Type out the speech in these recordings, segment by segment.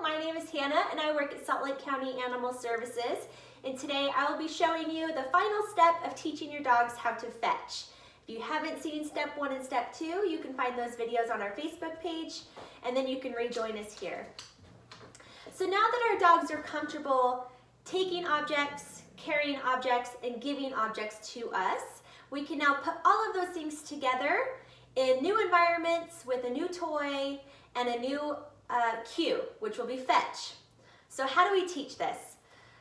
my name is Hannah and I work at Salt Lake County Animal Services, and today I will be showing you the final step of teaching your dogs how to fetch. If you haven't seen step 1 and step 2, you can find those videos on our Facebook page, and then you can rejoin us here. So now that our dogs are comfortable taking objects, carrying objects, and giving objects to us, we can now put all of those things together in new environments with a new toy and a new cue, which will be fetch. So how do we teach this?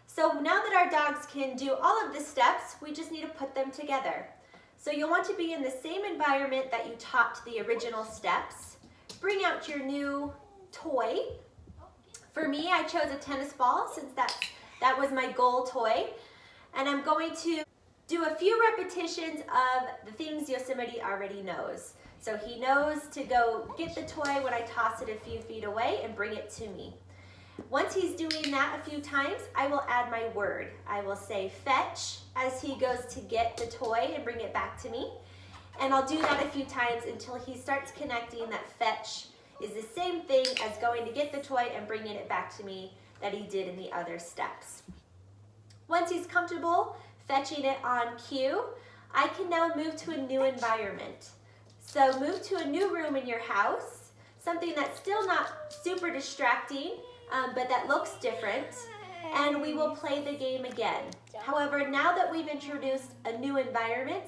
So now that our dogs can do all of the steps, we just need to put them together. So you'll want to be in the same environment that you taught the original steps. Bring out your new toy. For me, I chose a tennis ball since that was my goal toy. And I'm going to do a few repetitions of the things Yosemite already knows. So he knows to go get the toy when I toss it a few feet away and bring it to me. Once he's doing that a few times, I will add my word. I will say fetch as he goes to get the toy and bring it back to me. And I'll do that a few times until he starts connecting that fetch is the same thing as going to get the toy and bringing it back to me that he did in the other steps. Once he's comfortable fetching it on cue, I can now move to a new environment. So move to a new room in your house, something that's still not super distracting, but that looks different, and we will play the game again. However, now that we've introduced a new environment,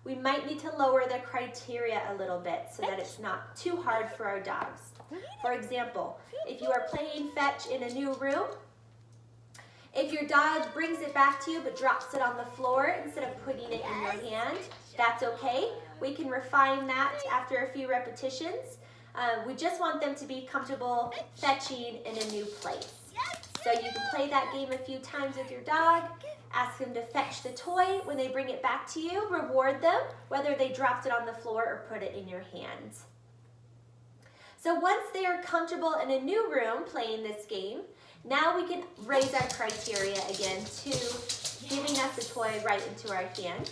we might need to lower the criteria a little bit so that it's not too hard for our dogs. For example, if you are playing fetch in a new room, if your dog brings it back to you but drops it on the floor instead of putting it in your hand, that's okay. We can refine that after a few repetitions. We just want them to be comfortable fetching in a new place. So you can play that game a few times with your dog, ask them to fetch the toy. When they bring it back to you, reward them, whether they dropped it on the floor or put it in your hand. So once they are comfortable in a new room playing this game, now we can raise our criteria again to giving us the toy right into our hand.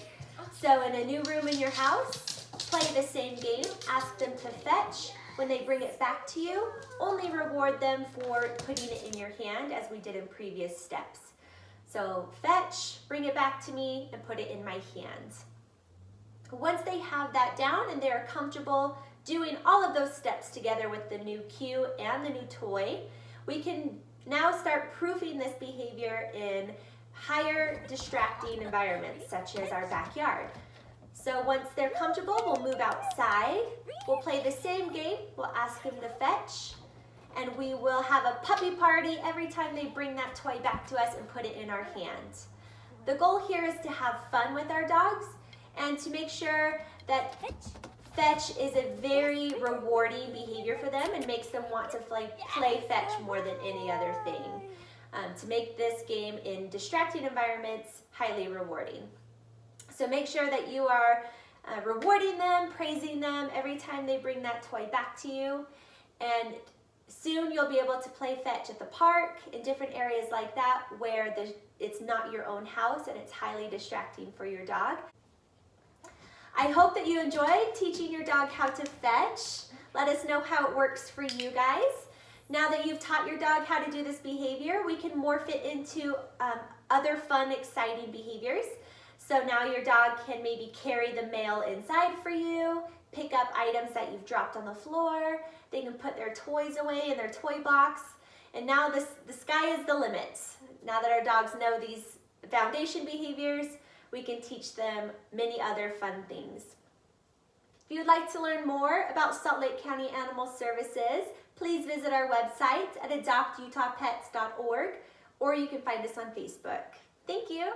So in a new room in your house, play the same game, ask them to fetch. When they bring it back to you, only reward them for putting it in your hand as we did in previous steps. So fetch, bring it back to me, and put it in my hands. Once they have that down and they're comfortable doing all of those steps together with the new cue and the new toy, we can now start proofing this behavior in higher distracting environments, such as our backyard. So once they're comfortable, we'll move outside. We'll play the same game. We'll ask them to fetch. And we will have a puppy party every time they bring that toy back to us and put it in our hands. The goal here is to have fun with our dogs and to make sure that fetch is a very rewarding behavior for them and makes them want to play fetch more than any other thing. To make this game in distracting environments highly rewarding. So make sure that you are rewarding them, praising them every time they bring that toy back to you. And soon you'll be able to play fetch at the park, in different areas like that where it's not your own house and it's highly distracting for your dog. I hope that you enjoyed teaching your dog how to fetch. Let us know how it works for you guys. Now that you've taught your dog how to do this behavior, we can morph it into other fun, exciting behaviors. So now your dog can maybe carry the mail inside for you, pick up items that you've dropped on the floor. They can put their toys away in their toy box. And now the sky is the limit. Now that our dogs know these foundation behaviors, we can teach them many other fun things. If you'd like to learn more about Salt Lake County Animal Services, please visit our website at adoptutahpets.org, or you can find us on Facebook. Thank you.